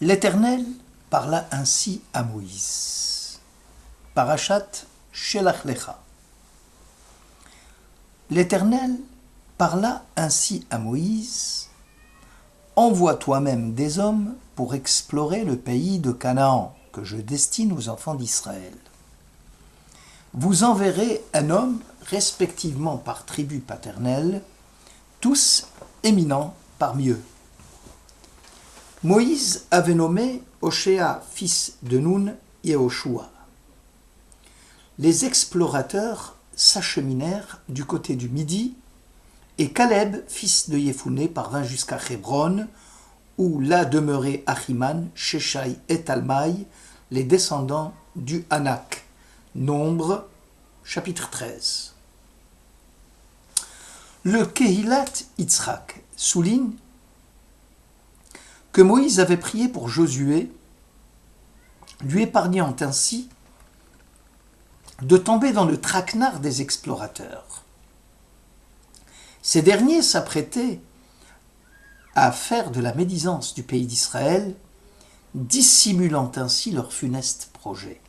L'Éternel parla ainsi à Moïse. Parashat Shelach Lecha. L'Éternel parla ainsi à Moïse. Envoie toi-même des hommes pour explorer le pays de Canaan que je destine aux enfants d'Israël. Vous enverrez un homme respectivement par tribu paternelle, tous éminents parmi eux. Moïse avait nommé Oshéa, fils de Nun, et Oshua. Les explorateurs s'acheminèrent du côté du Midi, et Caleb, fils de Yéphoné, parvint jusqu'à Hébron, où là demeuraient Achiman, Sheshai et Talmaï, les descendants du Anak. Nombre, chapitre 13. Le Kehilat Yitzhak souligne que Moïse avait prié pour Josué, lui épargnant ainsi de tomber dans le traquenard des explorateurs. Ces derniers s'apprêtaient à faire de la médisance du pays d'Israël, dissimulant ainsi leur funeste projet.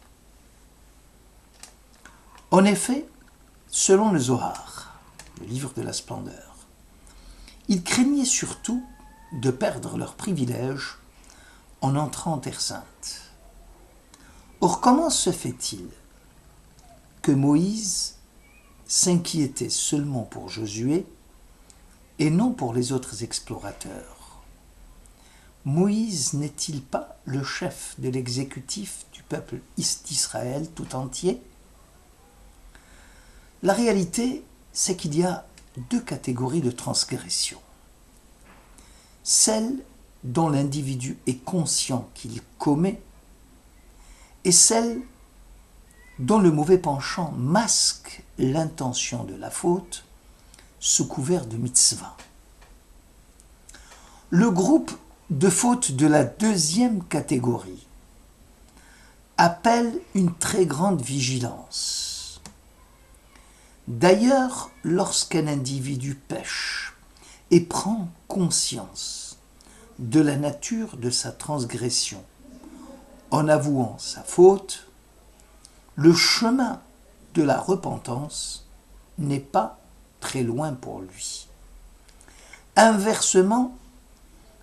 En effet, selon le Zohar, le livre de la splendeur, ils craignaient surtout de perdre leurs privilèges en entrant en Terre Sainte. Or, comment se fait-il que Moïse s'inquiétait seulement pour Josué et non pour les autres explorateurs? Moïse n'est-il pas le chef de l'exécutif du peuple d'Israël tout entier? La réalité, c'est qu'il y a deux catégories de transgression. Celle dont l'individu est conscient qu'il commet et celle dont le mauvais penchant masque l'intention de la faute sous couvert de mitzvah. Le groupe de fautes de la deuxième catégorie appelle une très grande vigilance. D'ailleurs, lorsqu'un individu pêche et prend conscience de la nature de sa transgression en avouant sa faute, le chemin de la repentance n'est pas très loin pour lui. Inversement,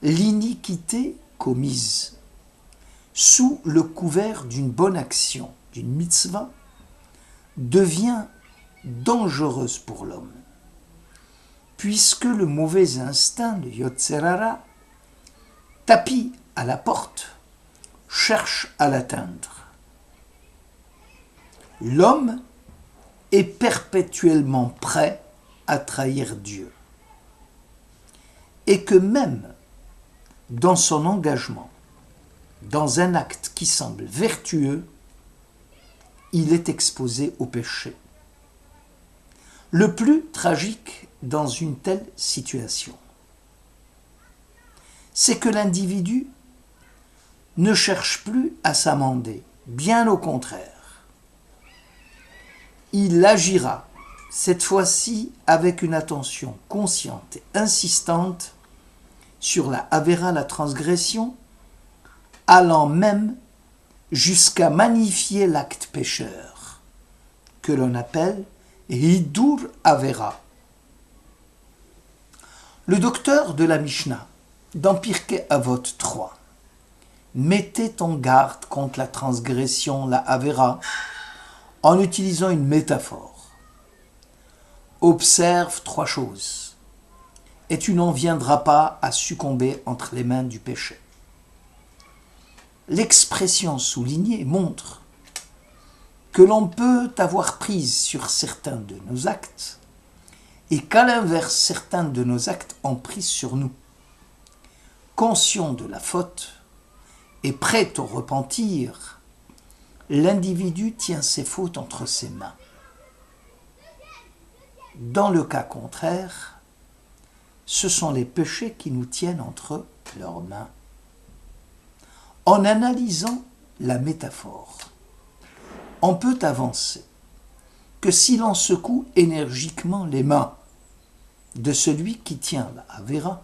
l'iniquité commise sous le couvert d'une bonne action, d'une mitzvah, devient dangereuse pour l'homme, puisque le mauvais instinct, le Yotzer Hara, tapis à la porte, cherche à l'atteindre. L'homme est perpétuellement prêt à trahir Dieu, et que même dans son engagement, dans un acte qui semble vertueux, il est exposé au péché. Le plus tragique dans une telle situation, c'est que l'individu ne cherche plus à s'amender, bien au contraire. Il agira, cette fois-ci avec une attention consciente et insistante sur la avéra, la transgression, allant même jusqu'à magnifier l'acte pécheur, que l'on appelle Hidur Avera. Le docteur de la Mishnah, dans Pirkei Avot 3, mettait en garde contre la transgression, la Avera, en utilisant une métaphore. Observe trois choses, et tu n'en viendras pas à succomber entre les mains du péché. L'expression soulignée montre que l'on peut avoir prise sur certains de nos actes et qu'à l'inverse, certains de nos actes ont prise sur nous. Conscient de la faute et prêt au repentir, l'individu tient ses fautes entre ses mains. Dans le cas contraire, ce sont les péchés qui nous tiennent entre leurs mains. En analysant la métaphore, on peut avancer que si l'on secoue énergiquement les mains de celui qui tient la Avera,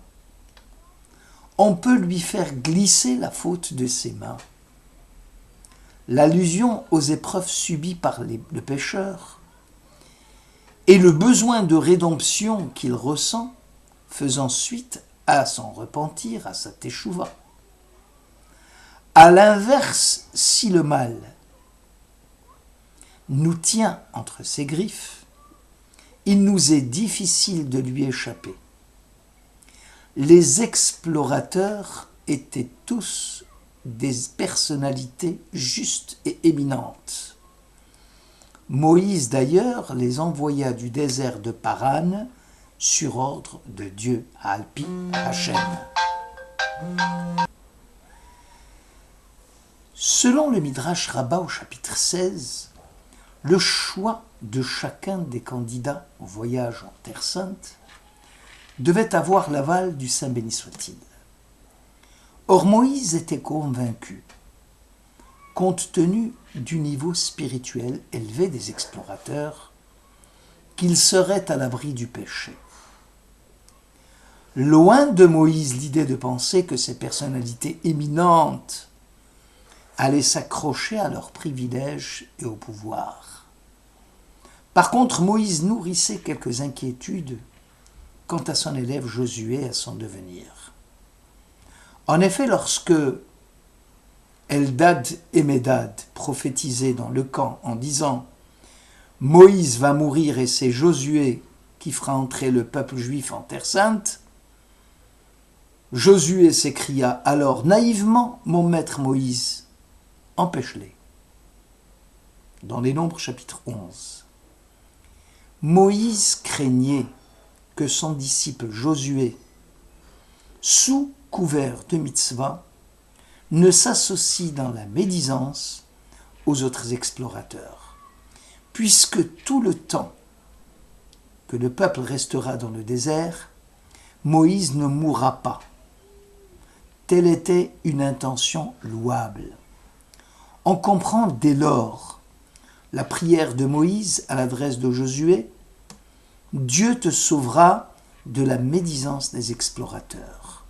on peut lui faire glisser la faute de ses mains. L'allusion aux épreuves subies par le pécheur et le besoin de rédemption qu'il ressent faisant suite à son repentir, à sa teshuva. À l'inverse, si le mal nous tient entre ses griffes, il nous est difficile de lui échapper. Les explorateurs étaient tous des personnalités justes et éminentes. Moïse d'ailleurs les envoya du désert de Paran sur ordre de Dieu, Alpi Hachem. Selon le Midrash Rabbah au chapitre 16, le choix de chacun des candidats au voyage en Terre Sainte devait avoir l'aval du Saint béni soit-il. Or Moïse était convaincu, compte tenu du niveau spirituel élevé des explorateurs, qu'il serait à l'abri du péché. Loin de Moïse l'idée de penser que ces personnalités éminentes allaient s'accrocher à leurs privilèges et au pouvoir. Par contre, Moïse nourrissait quelques inquiétudes quant à son élève Josué et à son devenir. En effet, lorsque Eldad et Médad prophétisaient dans le camp en disant « Moïse va mourir et c'est Josué qui fera entrer le peuple juif en Terre Sainte », Josué s'écria alors naïvement « Mon maître Moïse, empêche-les ». Dans les Nombres chapitre 11. Moïse craignait que son disciple Josué, sous couvert de mitzvah, ne s'associe dans la médisance aux autres explorateurs, puisque tout le temps que le peuple restera dans le désert, Moïse ne mourra pas. Telle était une intention louable. On comprend dès lors la prière de Moïse à l'adresse de Josué, « Dieu te sauvera de la médisance des explorateurs ».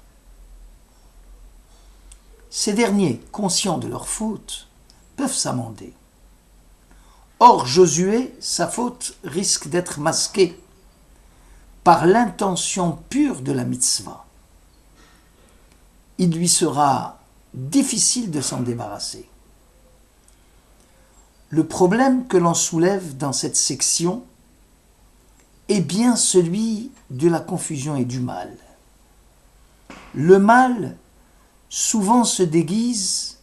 Ces derniers, conscients de leur faute, peuvent s'amender. Or, Josué, sa faute risque d'être masquée par l'intention pure de la mitzvah. Il lui sera difficile de s'en débarrasser. Le problème que l'on soulève dans cette section est bien celui de la confusion et du mal. Le mal souvent se déguise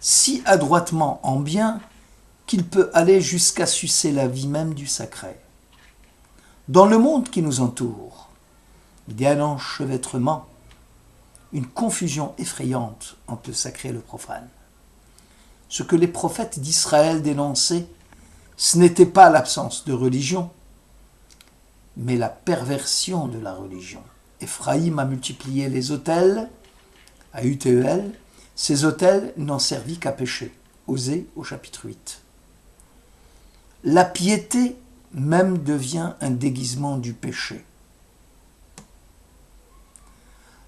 si adroitement en bien qu'il peut aller jusqu'à sucer la vie même du sacré. Dans le monde qui nous entoure, il y a un enchevêtrement, une confusion effrayante entre le sacré et le profane. Ce que les prophètes d'Israël dénonçaient, ce n'était pas l'absence de religion, mais la perversion de la religion. Éphraïm a multiplié les autels, à UTEL, ces autels n'ont servi qu'à pécher. Osée au chapitre 8. La piété même devient un déguisement du péché.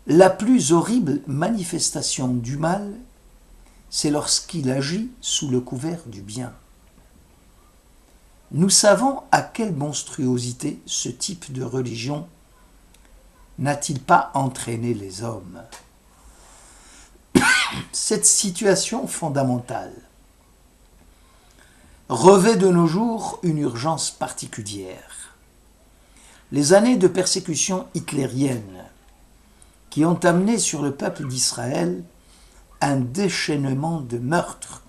La plus horrible manifestation du mal, c'est lorsqu'il agit sous le couvert du bien. Nous savons à quelle monstruosité ce type de religion n'a-t-il pas entraîné les hommes. Cette situation fondamentale revêt de nos jours une urgence particulière. Les années de persécution hitlérienne qui ont amené sur le peuple d'Israël un déchaînement de meurtres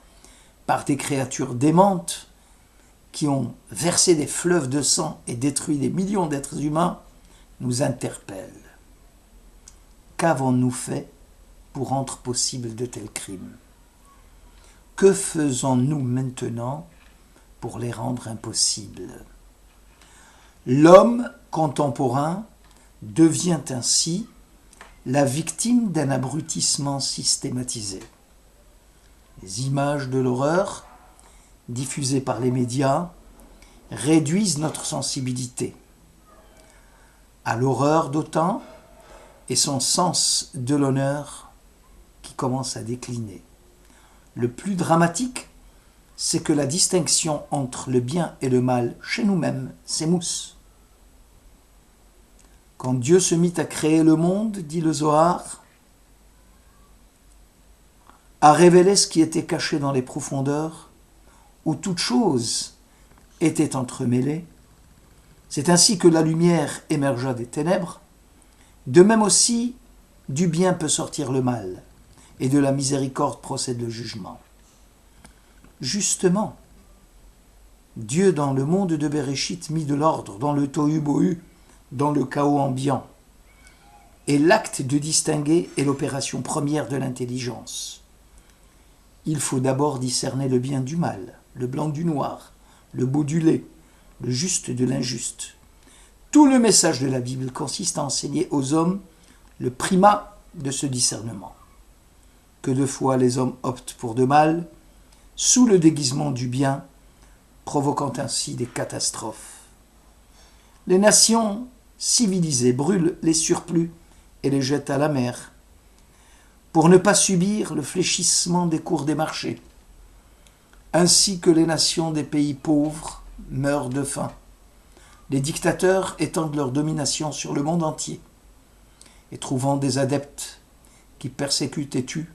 par des créatures démentes qui ont versé des fleuves de sang et détruit des millions d'êtres humains nous interpellent. Qu'avons-nous fait pour rendre possible de tels crimes? Que faisons-nous maintenant pour les rendre impossibles? L'homme contemporain devient ainsi la victime d'un abrutissement systématisé. Les images de l'horreur, diffusées par les médias, réduisent notre sensibilité à l'horreur d'autant et son sens de l'honneur qui commence à décliner. Le plus dramatique, c'est que la distinction entre le bien et le mal, chez nous-mêmes, s'émousse. Quand Dieu se mit à créer le monde, dit le Zohar, à révéler ce qui était caché dans les profondeurs, où toute chose était entremêlée, c'est ainsi que la lumière émergea des ténèbres. De même aussi, du bien peut sortir le mal, et de la miséricorde procède le jugement. Justement, Dieu dans le monde de Béréchit mit de l'ordre dans le tohu-bohu, dans le chaos ambiant. Et l'acte de distinguer est l'opération première de l'intelligence. Il faut d'abord discerner le bien du mal, le blanc du noir, le beau du laid, le juste de l'injuste. Tout le message de la Bible consiste à enseigner aux hommes le primat de ce discernement. Que de fois les hommes optent pour de mal, sous le déguisement du bien, provoquant ainsi des catastrophes. Les nations civilisées brûlent les surplus et les jettent à la mer, pour ne pas subir le fléchissement des cours des marchés, ainsi que les nations des pays pauvres meurent de faim. Les dictateurs étendent leur domination sur le monde entier, et trouvant des adeptes qui persécutent et tuent,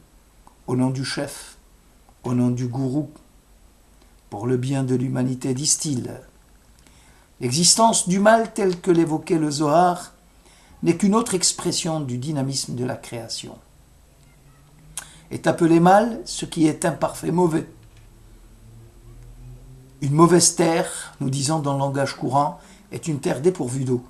au nom du chef, au nom du gourou, pour le bien de l'humanité, disent-ils. L'existence du mal tel que l'évoquait le Zohar n'est qu'une autre expression du dynamisme de la création. Est appelé mal ce qui est imparfait, mauvais. Une mauvaise terre, nous disons dans le langage courant, est une terre dépourvue d'eau.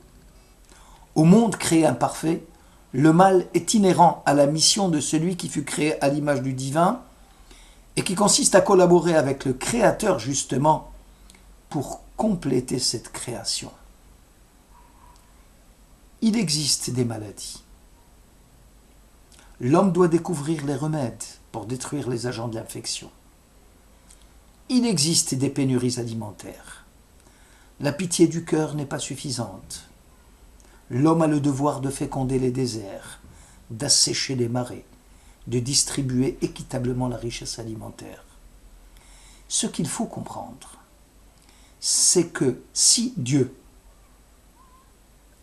Au monde créé imparfait, le mal est inhérent à la mission de celui qui fut créé à l'image du divin et qui consiste à collaborer avec le Créateur justement pour compléter cette création. Il existe des maladies. L'homme doit découvrir les remèdes pour détruire les agents de l'infection. Il existe des pénuries alimentaires. La pitié du cœur n'est pas suffisante. L'homme a le devoir de féconder les déserts, d'assécher les marais, de distribuer équitablement la richesse alimentaire. Ce qu'il faut comprendre, c'est que si Dieu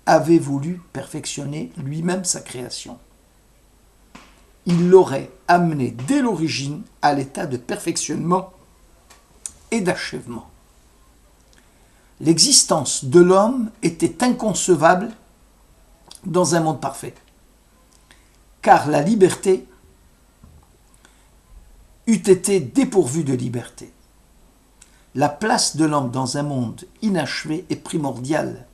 avait voulu perfectionner lui-même sa création, il l'aurait amené dès l'origine à l'état de perfectionnement et d'achèvement. L'existence de l'homme était inconcevable dans un monde parfait, car la liberté eût été dépourvue de liberté. La place de l'homme dans un monde inachevé est primordiale,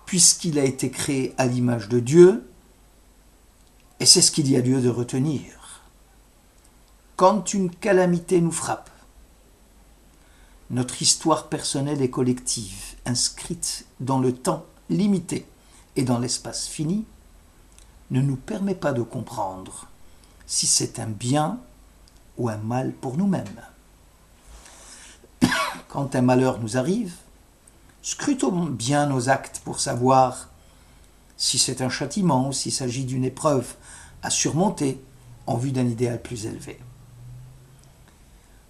puisqu'il a été créé à l'image de Dieu, et c'est ce qu'il y a lieu de retenir. Quand une calamité nous frappe, notre histoire personnelle et collective, inscrite dans le temps limité et dans l'espace fini, ne nous permet pas de comprendre si c'est un bien ou un mal pour nous-mêmes. Quand un malheur nous arrive, scrutons bien nos actes pour savoir si c'est un châtiment ou s'il s'agit d'une épreuve à surmonter en vue d'un idéal plus élevé.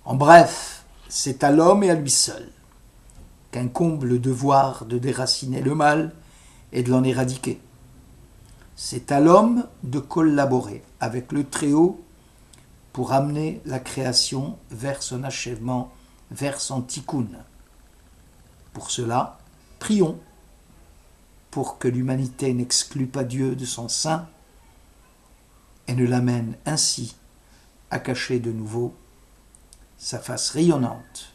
En bref, c'est à l'homme et à lui seul qu'incombe le devoir de déraciner le mal et de l'en éradiquer. C'est à l'homme de collaborer avec le Très-Haut pour amener la création vers son achèvement, vers son tikkun. Pour cela, prions pour que l'humanité n'exclue pas Dieu de son sein et ne l'amène ainsi à cacher de nouveau sa face rayonnante.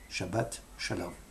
Shabbat Shalom.